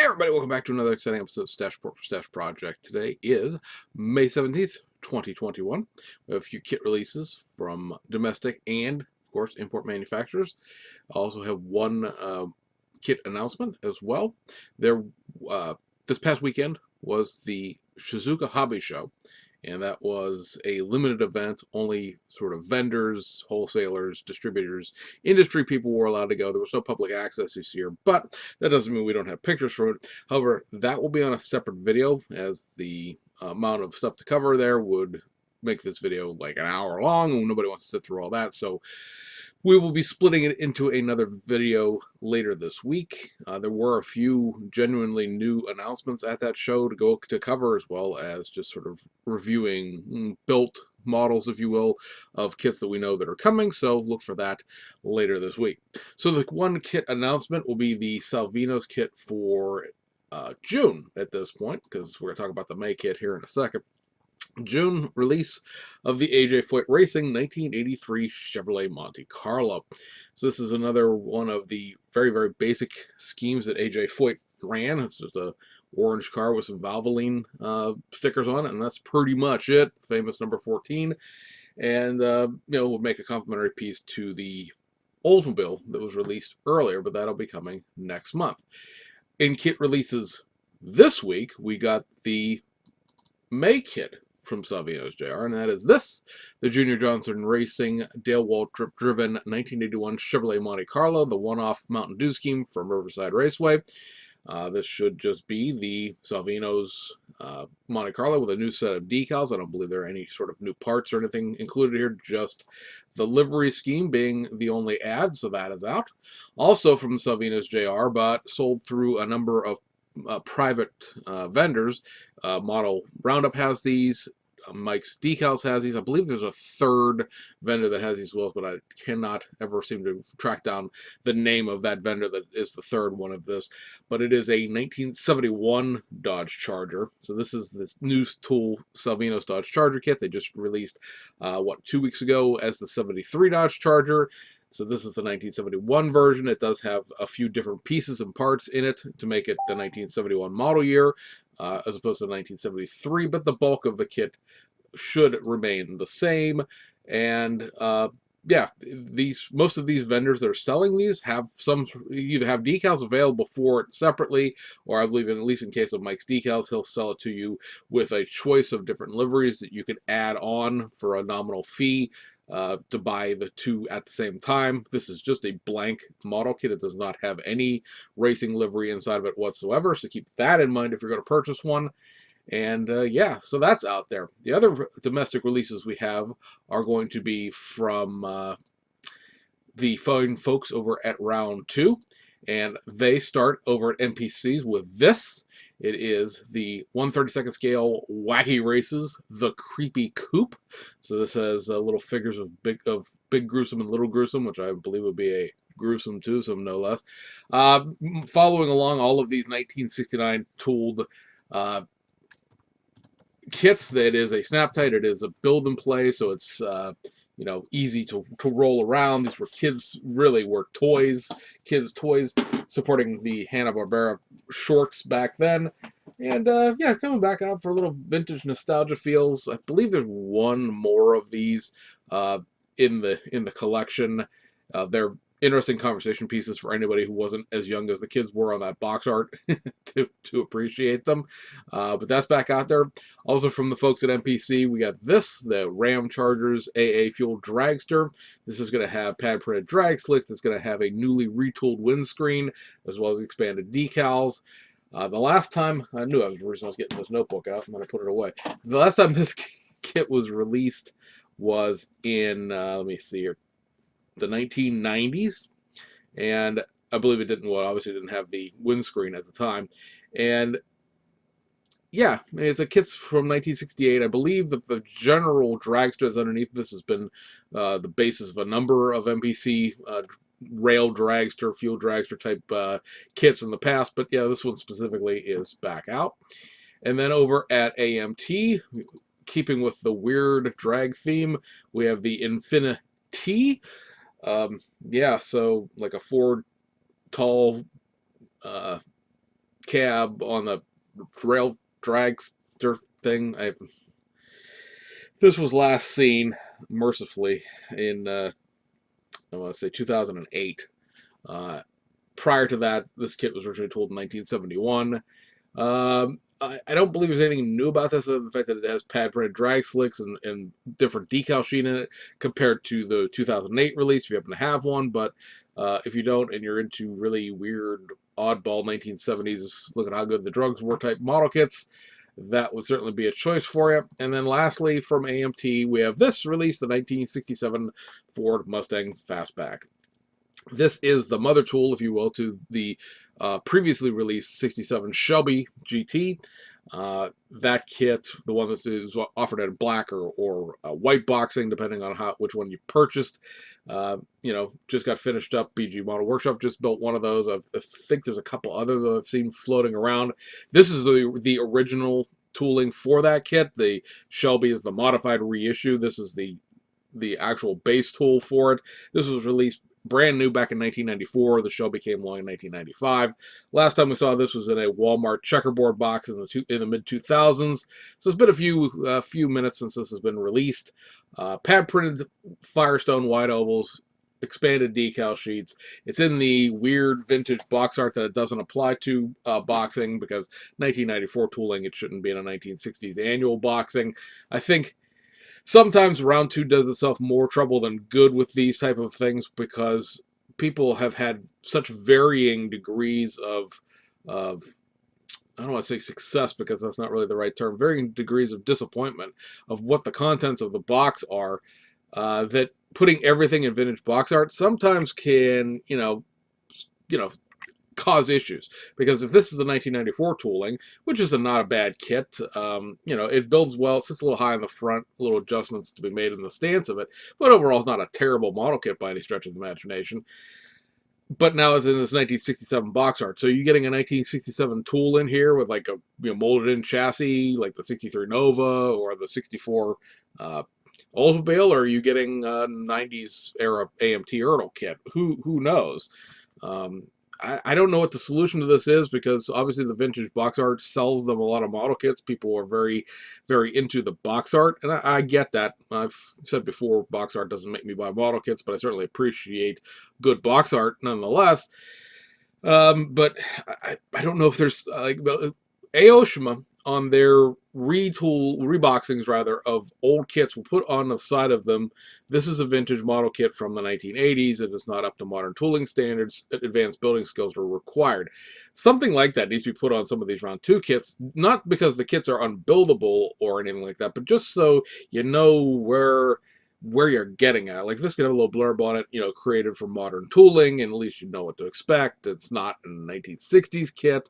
Hey everybody, welcome back to another exciting episode of Stash Report for Stash Project. Today is May 17th, 2021. We have a few kit releases from domestic and, of course, import manufacturers. I also have one kit announcement as well. There, this past weekend was the Suzuki Hobby Show, and that was a limited event. Only sort of vendors, wholesalers, distributors, industry people were allowed to go. There was no public access this year, but that doesn't mean we don't have pictures from it. However, that will be on a separate video, as the amount of stuff to cover there would make this video like an hour long, and nobody wants to sit through all that. So we will be splitting it into another video later this week. There were a few genuinely new announcements at that show to cover, as well as just sort of reviewing built models, if you will, of kits that we know that are coming. So look for that later this week. So the one kit announcement will be the Salvino's kit for June at this point, because we're going to talk about the May kit here in a second. June release of the A.J. Foyt Racing 1983 Chevrolet Monte Carlo. So this is another one of the very, very basic schemes that A.J. Foyt ran. It's just a orange car with some Valvoline stickers on it, and that's pretty much it. Famous number 14. And, we'll make a complimentary piece to the Oldsmobile that was released earlier, but that'll be coming next month. In kit releases this week, we got the May kit from Salvino's JR, and that is this, the Junior Johnson Racing Dale Waltrip driven 1981 Chevrolet Monte Carlo, the one-off Mountain Dew scheme from Riverside Raceway. This should just be the Salvino's Monte Carlo with a new set of decals. I don't believe there are any sort of new parts or anything included here, just the livery scheme being the only ad, so that is out. Also from Salvino's JR, but sold through a number of private vendors. Model Roundup has these. Mike's Decals has these. I believe there's a third vendor that has these as well, but I cannot ever seem to track down the name of that vendor that is the third one of this. But it is a 1971 Dodge Charger. So this is this new tool Salvino's Dodge Charger kit. They just released, 2 weeks ago as the 73 Dodge Charger. So this is the 1971 version. It does have a few different pieces and parts in it to make it the 1971 model year, as opposed to 1973, but the bulk of the kit should remain the same. And most of these vendors that are selling these have either have decals available for it separately, or I believe at least in case of Mike's Decals, he'll sell it to you with a choice of different liveries that you can add on for a nominal fee. To buy the two at the same time. This is just a blank model kit. It does not have any racing livery inside of it whatsoever, so keep that in mind if you're going to purchase one. And so that's out there. The other domestic releases we have are going to be from the fine folks over at Round 2, and they start over at NPCs with this. It is the 1/32 scale Wacky Races, the Creepy Coupe. So this has little figures of big gruesome and little gruesome, which I believe would be a gruesome twosome, no less. Following along all of these 1969 tooled kits, that is a snap tight. It is a build and play, so it's easy to roll around. These were kids toys, supporting the Hanna-Barbera shorts back then. And coming back out for a little vintage nostalgia feels. I believe there's one more of these in the collection. They're interesting conversation pieces for anybody who wasn't as young as the kids were on that box art to appreciate them. But that's back out there. Also from the folks at NPC, we got the Ram Chargers AA Fuel Dragster. This is going to have pad printed drag slicks. It's going to have a newly retooled windscreen, as well as expanded decals. The last time, I knew I was getting this notebook out. I'm going to put it away. The last time this kit was released was in, let me see here, the 1990s, and I believe it obviously didn't have the windscreen at the time. And it's a kit from 1968. I believe that the general dragster that's underneath this has been the basis of a number of NPC rail dragster, fuel dragster type kits in the past, but this one specifically is back out. And then over at AMT, keeping with the weird drag theme, we have the Infinity. So like a Ford tall cab on the rail dragster thing. This was last seen, mercifully, in I want to say 2008. Prior to that, this kit was originally tooled in 1971. I don't believe there's anything new about this other than the fact that it has pad printed drag slicks and different decal sheet in it compared to the 2008 release, if you happen to have one. But if you don't and you're into really weird, oddball 1970s, look at how good the drugs were type model kits, that would certainly be a choice for you. And then lastly, from AMT, we have this release, the 1967 Ford Mustang Fastback. This is the mother tool, if you will, to the previously released 67 Shelby GT. That kit, the one that is offered at black or white boxing, depending on which one you purchased, just got finished up. BG Model Workshop just built one of those. I think there's a couple other that I've seen floating around. This is the original tooling for that kit. The Shelby is the modified reissue. This is the actual base tool for it. This was released brand new back in 1994. The Shelby came along in 1995. Last time we saw this was in a Walmart checkerboard box in the mid 2000s. So it's been a few minutes since this has been released. Pad printed Firestone wide ovals, expanded decal sheets. It's in the weird vintage box art that it doesn't apply to boxing, because 1994 tooling, it shouldn't be in a 1960s annual boxing. I think sometimes round two does itself more trouble than good with these type of things, because people have had such varying degrees of I don't want to say success, because that's not really the right term, varying degrees of disappointment of what the contents of the box are, that putting everything in vintage box art sometimes can, cause issues. Because if this is a 1994 tooling, which is not a bad kit, it builds well. It sits a little high in the front, little adjustments to be made in the stance of it, but overall it's not a terrible model kit by any stretch of the imagination. But now it's in this 1967 box art, so you're getting a 1967 tool in here with like a molded in chassis like the 63 Nova or the 64 Oldsmobile, or are you getting a 90s era AMT Ertl kit? Who knows? I don't know what the solution to this is, because obviously the vintage box art sells them a lot of model kits. People are very, very into the box art, and I get that. I've said before, box art doesn't make me buy model kits, but I certainly appreciate good box art nonetheless. But I don't know if there's Aoshima on their reboxings of old kits will put on the side of them, this is a vintage model kit from the 1980s. It is not up to modern tooling standards. Advanced building skills are required. Something like that needs to be put on some of these round two kits, not because the kits are unbuildable or anything like that, but just so you know where you're getting at. Like, this could have a little blurb on it, created for modern tooling, and at least you know what to expect. It's not a 1960s kit.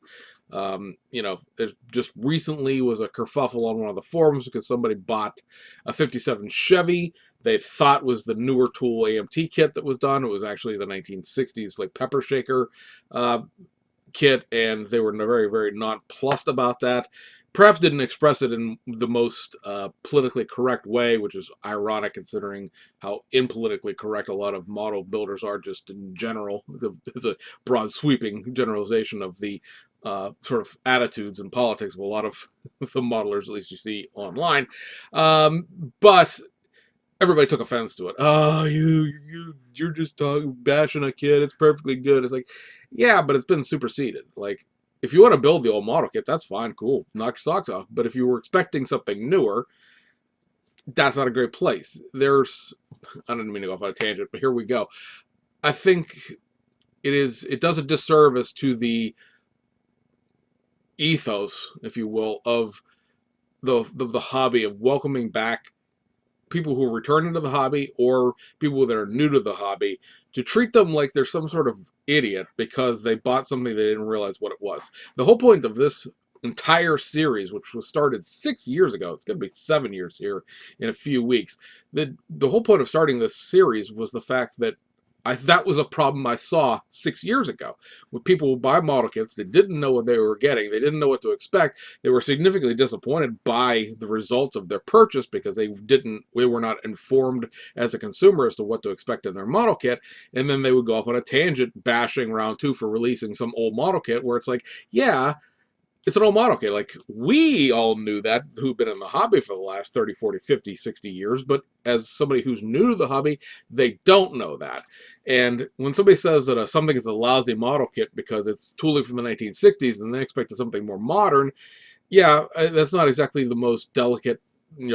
There just recently was a kerfuffle on one of the forums because somebody bought a 57 Chevy they thought was the newer tool AMT kit that was done. It was actually the 1960s like pepper shaker kit, and they were very, very nonplussed about that. Perhaps didn't express it in the most politically correct way, which is ironic considering how impolitically correct a lot of model builders are just in general. It's a broad sweeping generalization of the sort of attitudes and politics of a lot of the modelers, at least you see online. But everybody took offense to it. Oh, you're just bashing a kid. It's perfectly good. It's like, yeah, but it's been superseded. Like, if you want to build the old model kit, that's fine, cool, knock your socks off. But if you were expecting something newer, that's not a great place. I don't mean to go off on a tangent, but here we go. I think it does a disservice to the ethos, if you will, of the hobby, of welcoming back people who are returning to the hobby or people that are new to the hobby, to treat them like they're some sort of idiot because they bought something they didn't realize what it was. The whole point of this entire series, which was started 6 years ago, it's going to be 7 years here in a few weeks. The whole point of starting this series was the fact that that was a problem I saw 6 years ago. When people would buy model kits, they didn't know what they were getting. They didn't know what to expect. They were significantly disappointed by the results of their purchase because we were not informed as a consumer as to what to expect in their model kit. And then they would go off on a tangent bashing round two for releasing some old model kit where it's like, yeah, it's an old model kit. Like, we all knew that, who've been in the hobby for the last 30, 40, 50, 60 years, but as somebody who's new to the hobby, they don't know that. And when somebody says that something is a lousy model kit because it's tooling from the 1960s and they expect something more modern, yeah, that's not exactly the most delicate,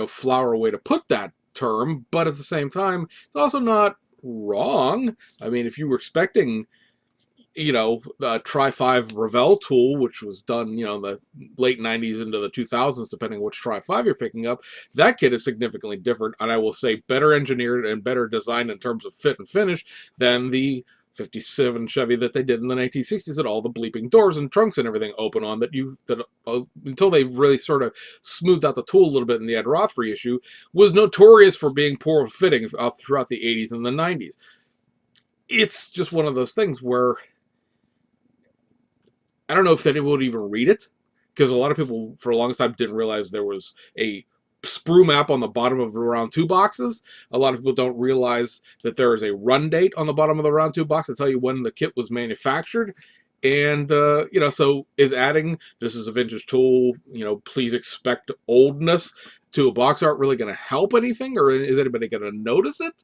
flower way to put that term, but at the same time, it's also not wrong. I mean, if you were expecting Tri-5 Revell tool, which was done, in the late 90s into the 2000s, depending on which Tri-5 you're picking up, that kit is significantly different, and I will say better engineered and better designed in terms of fit and finish than the 57 Chevy that they did in the 1960s, that all the bleeping doors and trunks and everything open on, until they really sort of smoothed out the tool a little bit in the Ed Roth reissue, was notorious for being poor fitting throughout the 80s and the 90s. It's just one of those things where I don't know if anyone would even read it, because a lot of people for a long time didn't realize there was a sprue map on the bottom of the round two boxes. A lot of people don't realize that there is a run date on the bottom of the round two box to tell you when the kit was manufactured. And, so is adding, this is a vintage tool, please expect oldness to a box art really going to help anything, or is anybody going to notice it?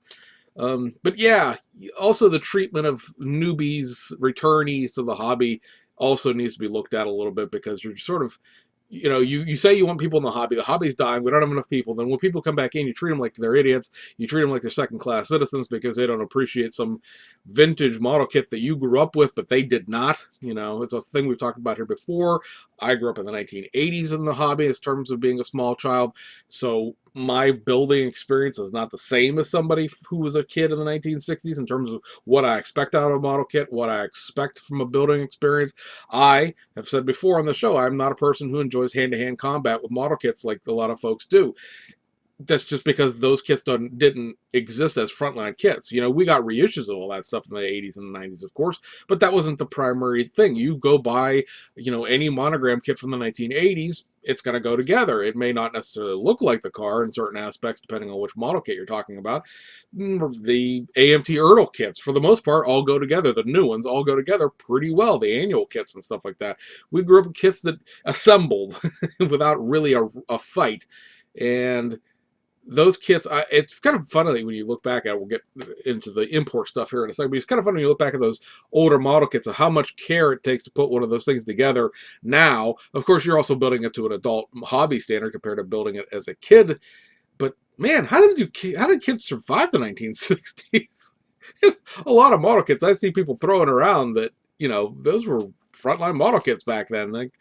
But yeah, also the treatment of newbies, returnees to the hobby also needs to be looked at a little bit, because you're sort of, you say you want people in the hobby. The hobby's dying. We don't have enough people. Then when people come back in, you treat them like they're idiots. You treat them like they're second-class citizens because they don't appreciate some vintage model kit that you grew up with, but they did not. It's a thing we've talked about here before. I grew up in the 1980s in the hobby in terms of being a small child, so my building experience is not the same as somebody who was a kid in the 1960s in terms of what I expect out of a model kit, what I expect from a building experience. I have said before on the show, I'm not a person who enjoys hand-to-hand combat with model kits like a lot of folks do. That's just because those kits didn't exist as frontline kits. We got reissues of all that stuff in the 80s and the 90s, of course, but that wasn't the primary thing. You go buy, any monogram kit from the 1980s, it's going to go together. It may not necessarily look like the car in certain aspects, depending on which model kit you're talking about. The AMT Ertl kits, for the most part, all go together. The new ones all go together pretty well, the annual kits and stuff like that. We grew up with kits that assembled without really a fight. And those kits, it's kind of funny when you look back at it. We'll get into the import stuff here in a second, but it's kind of funny when you look back at those older model kits of how much care it takes to put one of those things together now. Of course, you're also building it to an adult hobby standard compared to building it as a kid. But man, how did kids survive the 1960s? There's a lot of model kits I see people throwing around that, those were frontline model kits back then. Like,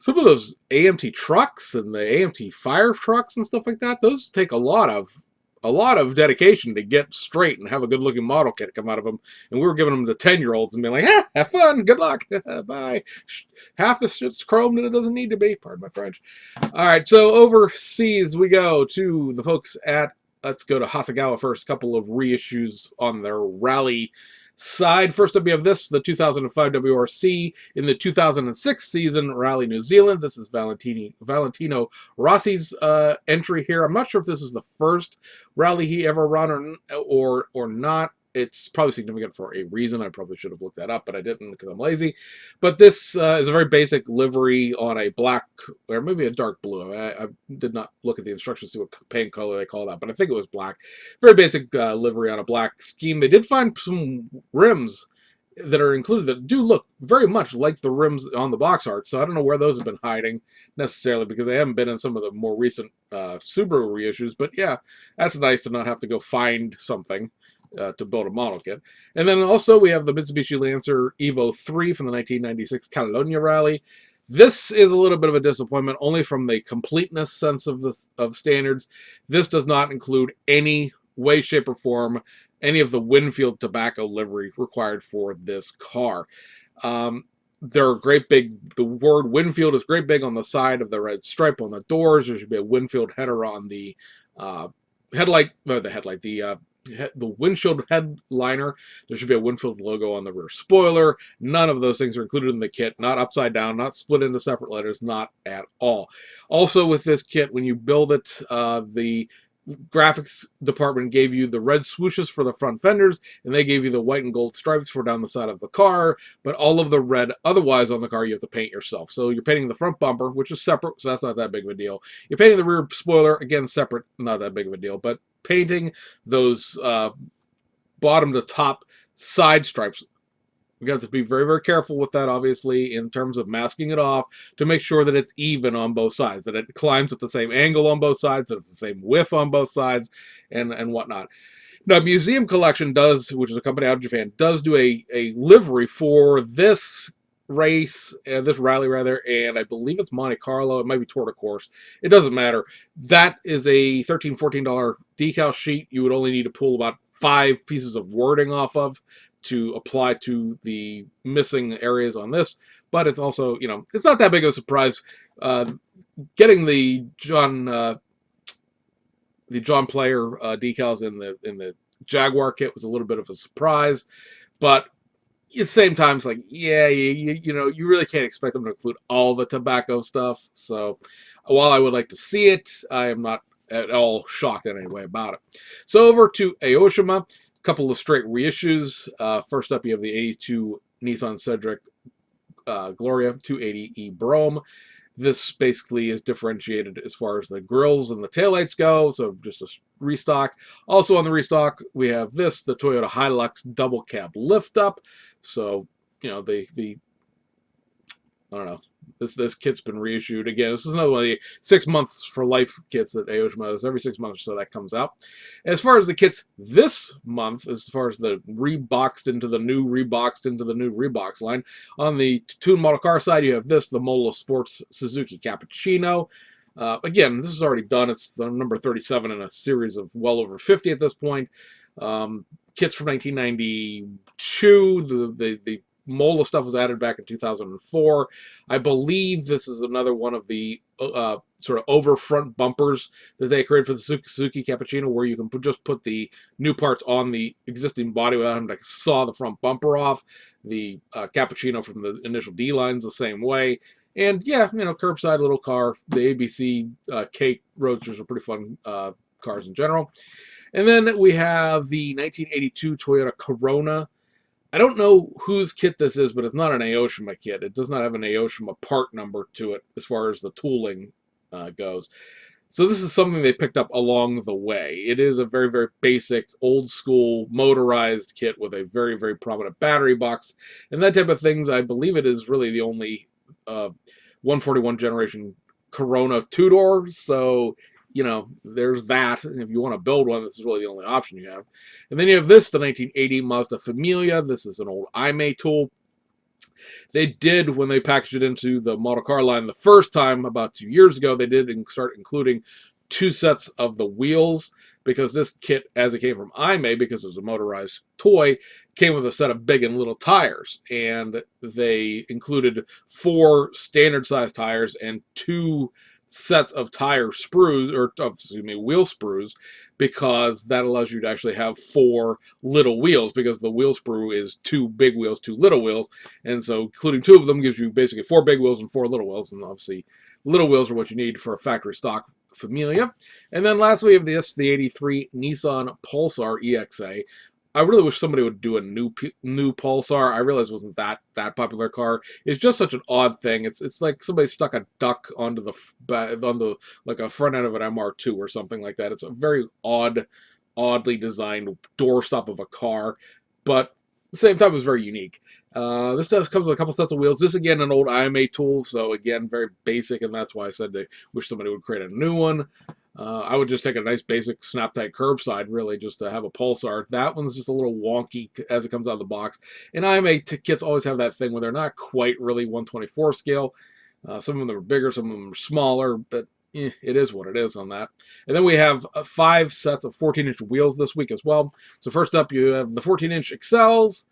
some of those AMT trucks and the AMT fire trucks and stuff like that, those take a lot of dedication to get straight and have a good looking model kit come out of them. And we were giving them to 10-year-olds and being like, have fun, good luck, bye. Half the shit's chromed and it doesn't need to be, pardon my French. All right, so overseas we go to the folks at, let's go to Hasagawa first. A couple of reissues on their rally side. First up, we have the 2005 WRC in the 2006 season, Rally New Zealand. This is Valentino Rossi's entry here. I'm not sure if this is the first rally he ever run or not. It's probably significant for a reason. I probably should have looked that up, but I didn't because I'm lazy. But this is a very basic livery on a black, or maybe a dark blue. I did not look at the instructions to see what paint color they call that, but I think it was black. Very basic livery on a black scheme. They did find some rims that are included that do look very much like the rims on the box art. So I don't know where those have been hiding necessarily, because they haven't been in some of the more recent Subaru reissues. But yeah, that's nice to not have to go find something to build a model kit. And then also we have the Mitsubishi Lancer Evo 3 from the 1996 Catalonia Rally. This is a little bit of a disappointment, only from the completeness sense of standards. This does not include any way, shape, or form any of the Winfield tobacco livery required for this car. They're great big, the word Winfield is great big on the side of the red stripe on the doors. There should be a Winfield header on the the windshield headliner. There should be a windshield logo on the rear spoiler. None of those things are included in the kit. Not upside down, not split into separate letters, not at all. Also with this kit, when you build it, the graphics department gave you the red swooshes for the front fenders, and they gave you the white and gold stripes for down the side of the car, but all of the red otherwise on the car you have to paint yourself. So you're painting the front bumper, which is separate, so that's not that big of a deal. You're painting the rear spoiler, again, separate, not that big of a deal, but painting those bottom to top side stripes, we have to be very, very careful with that, obviously, in terms of masking it off to make sure that it's even on both sides, that it climbs at the same angle on both sides, that it's the same width on both sides, and whatnot. Now, Museum Collection does, which is a company out of Japan, does do a livery for this race, this rally rather, and I believe it's Monte Carlo. It might be Tour de Course. It doesn't matter. That is a $13, $14 decal sheet. You would only need to pull about 5 pieces of wording off of to apply to the missing areas on this, but it's also, it's not that big of a surprise. Getting the John Player decals in the Jaguar kit was a little bit of a surprise, but at the same time, it's like, yeah, you really can't expect them to include all the tobacco stuff. So while I would like to see it, I am not at all shocked in any way about it. So over to Hiroshima. Couple of straight reissues. First up, you have the 82 Nissan Cedric Gloria 280e Brougham. This basically is differentiated as far as the grills and the taillights go, so just a restock. Also on the restock, we have the Toyota Hilux double cab lift up. So, I don't know. This kit's been reissued again. This is another one of the 6 months for life kits that Aoshima does. Every 6 months or so that comes out. As far as the kits this month, as far as the reboxed into the new rebox line, on the tuned model car side, you have the Mola Sports Suzuki Cappuccino. Again, this is already done. It's the number 37 in a series of well over 50 at this point. Kits from 1992. The Mola stuff was added back in 2004. I believe this is another one of the sort of over front bumpers that they created for the Suzuki Cappuccino, where you can just put the new parts on the existing body without having to saw the front bumper off. The Cappuccino from the initial D line's the same way. And yeah, curbside little car. The ABC K Roadsters are pretty fun cars in general. And then we have the 1982 Toyota Corona. I don't know whose kit this is, but it's not an Aoshima kit. It does not have an Aoshima part number to it as far as the tooling goes. So this is something they picked up along the way. It is a very, very basic, old-school, motorized kit with a very, very prominent battery box. And that type of things, I believe it is really the only 141 generation Corona two-door. So there's that. And if you want to build one, this is really the only option you have. And then you have the 1980 Mazda Familia. This is an old IMEI tool. They did, when they packaged it into the model car line the first time, about 2 years ago, they did start including 2 sets of the wheels, because this kit, as it came from IMEI, because it was a motorized toy, came with a set of big and little tires. And they included 4 standard size tires and 2 sets of tire sprues, or wheel sprues, because that allows you to actually have 4 little wheels, because the wheel sprue is 2 big wheels, 2 little wheels, and so including 2 of them gives you basically 4 big wheels and 4 little wheels, and obviously little wheels are what you need for a factory stock Familia. And then lastly, we have the 83 Nissan Pulsar EXA. I really wish somebody would do a new Pulsar. I realize it wasn't that popular car. It's just such an odd thing. It's like somebody stuck a duck onto like a front end of an MR2 or something like that. It's a very oddly designed doorstop of a car, but at the same time, it's very unique. This comes with a couple sets of wheels. This, again, an old IMEI tool, so again, very basic, and that's why I said I wish somebody would create a new one. I would just take a nice basic snap-tight curbside, really, just to have a Pulsar. That one's just a little wonky as it comes out of the box. And IMEI kits always have that thing where they're not quite really 1/24 scale. Some of them are bigger, some of them are smaller, but it is what it is on that. And then we have 5 sets of 14-inch wheels this week as well. So first up, you have the 14-inch Excels,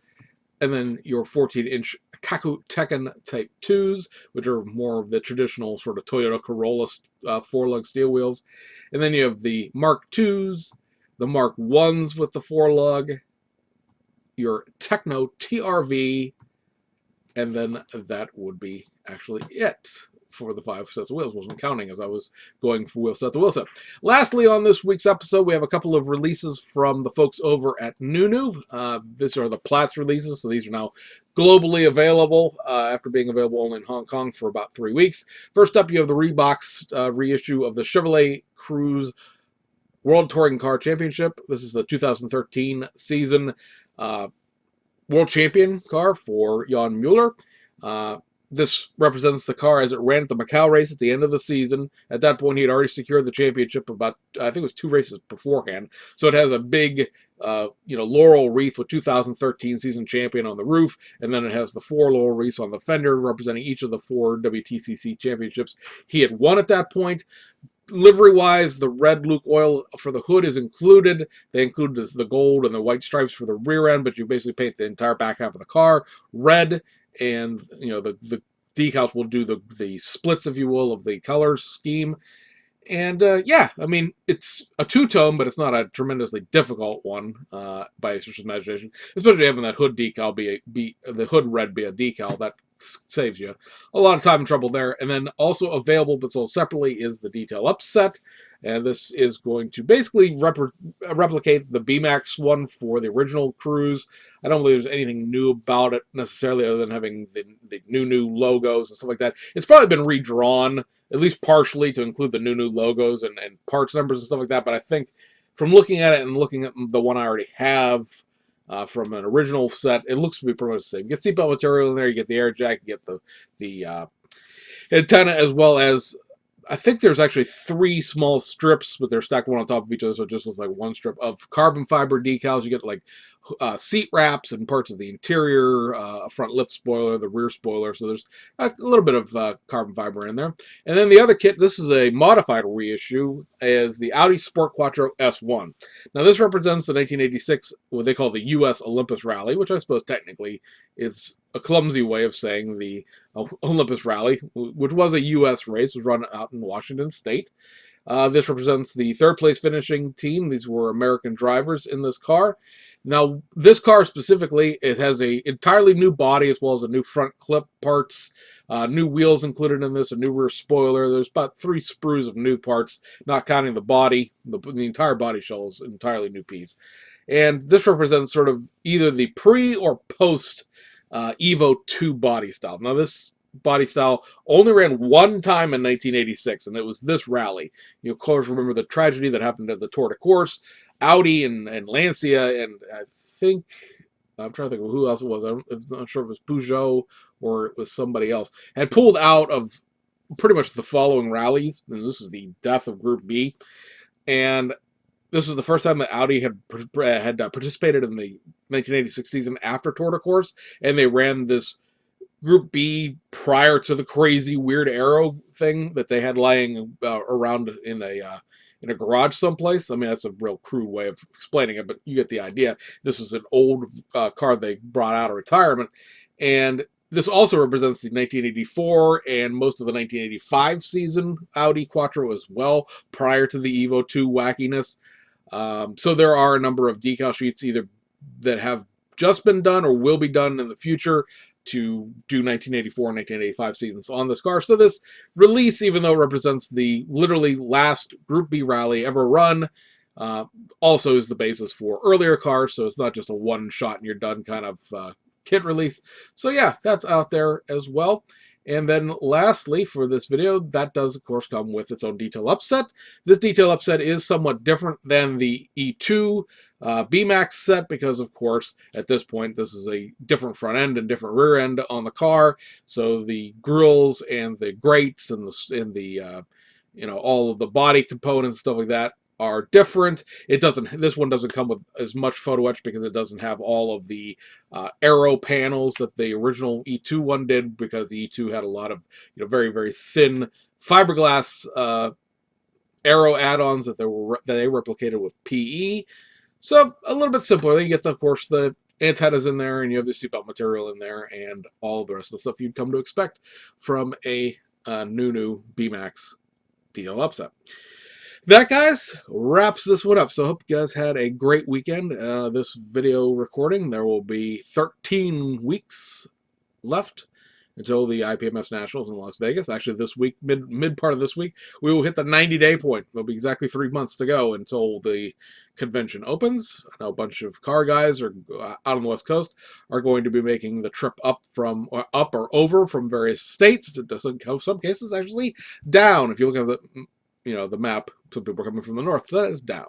and then your 14-inch Kaku Tekken Type 2s, which are more of the traditional sort of Toyota Corolla 4-lug steel wheels. And then you have the Mark 2s, the Mark 1s with the 4-lug, your Techno TRV, and then that would be actually it for the 5 sets of wheels. Wasn't counting as I was going from wheel set to wheel set. Lastly, on this week's episode, we have a couple of releases from the folks over at Nunu. These are the Platts releases, so these are now globally available after being available only in Hong Kong for about 3 weeks. First up, you have the Reeboks reissue of the Chevrolet Cruze World Touring Car Championship. This is the 2013 season World Champion car for Jan Mueller. This represents the car as it ran at the Macau race at the end of the season. At that point, he had already secured the championship about, I think it was 2 races beforehand. So it has a big, laurel wreath with 2013 season champion on the roof, and then it has the 4 laurel wreaths on the fender, representing each of the 4 WTCC championships he had won at that point. Livery-wise, the red Luke oil for the hood is included. They include the gold and the white stripes for the rear end, but you basically paint the entire back half of the car red, and the decals will do the splits, if you will, of the color scheme. And yeah, I mean, it's a two-tone, but it's not a tremendously difficult one by a stretch of imagination. Especially having that hood decal be the hood red be a decal. That saves you a lot of time and trouble there. And then also available but sold separately is the detail up set. And this is going to basically replicate the B-Max one for the original Cruze. I don't believe there's anything new about it necessarily other than having the new logos and stuff like that. It's probably been redrawn, at least partially, to include the new logos and parts numbers and stuff like that. But I think from looking at it and looking at the one I already have from an original set, it looks to be pretty much the same. You get seatbelt material in there, you get the air jack, you get the antenna, as well as I think there's actually 3 small strips, but they're stacked one on top of each other, so it just looks like one strip of carbon fiber decals. You get like seat wraps and parts of the interior, a front lift spoiler, the rear spoiler, so there's a little bit of carbon fiber in there. And then the other kit, this is a modified reissue, is the Audi Sport Quattro S1. Now this represents the 1986, what they call the U.S. Olympus Rally, which I suppose technically is a clumsy way of saying the Olympus Rally, which was a U.S. race, was run out in Washington State. This represents the 3rd place finishing team. These were American drivers in this car. Now, this car specifically, it has a entirely new body as well as a new front clip parts, new wheels included in this, a new rear spoiler. There's about 3 sprues of new parts, not counting the body. The entire body shell is an entirely new piece. And this represents sort of either the pre or post Evo 2 body style. Now, this body style only ran one time in 1986, and it was this rally. You of course remember the tragedy that happened at the Tour de Corse. Audi and Lancia, and I think, I'm trying to think of who else it was. I'm not sure if it was Peugeot or it was somebody else, had pulled out of pretty much the following rallies. And this is the death of Group B. And this was the first time that Audi had participated in the 1986 season after Tour de Corse, and they ran this Group B prior to the crazy weird aero thing that they had lying around in a garage someplace. I mean, that's a real crude way of explaining it, but you get the idea. This was an old car they brought out of retirement, and this also represents the 1984 and most of the 1985 season Audi Quattro as well, prior to the Evo 2 wackiness. So there are a number of decal sheets either that have just been done or will be done in the future to do 1984 and 1985 seasons on this car. So this release, even though it represents the literally last Group B rally ever run, also is the basis for earlier cars. So it's not just a one-shot and you're done kind of kit release. So yeah, that's out there as well. And then lastly, for this video, that does, of course, come with its own detail upset. This detail upset is somewhat different than the E2 B-Max set because, of course, at this point, this is a different front end and different rear end on the car. So the grills and the grates and the all of the body components, stuff like that, are different. This one doesn't come with as much photo etch because it doesn't have all of the aero panels that the original E2 one did, because the E2 had a lot of very, very thin fiberglass aero add-ons that they replicated with PE. So a little bit simpler. Then you get, of course, the antennas in there, and you have the seatbelt material in there, and all of the rest of the stuff you'd come to expect from a new B-Max DL upset. That, guys, wraps this one up. So I hope you guys had a great weekend. This video recording, there will be 13 weeks left until the IPMS Nationals in Las Vegas. Actually, this week, mid part of this week, we will hit the 90-day point. It'll be exactly 3 months to go until the convention opens. I know a bunch of car guys are out on the West Coast are going to be making the trip up or over from various states. To some cases, actually down. If you look at the map, some people are coming from the north. So that is down.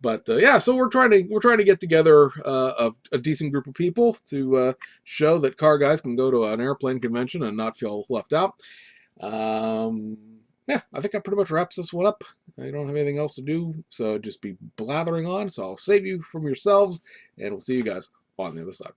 But yeah, so we're trying to get together a decent group of people to show that car guys can go to an airplane convention and not feel left out. Yeah, I think that pretty much wraps this one up. I don't have anything else to do, so just be blathering on. So I'll save you from yourselves, and we'll see you guys on the other side.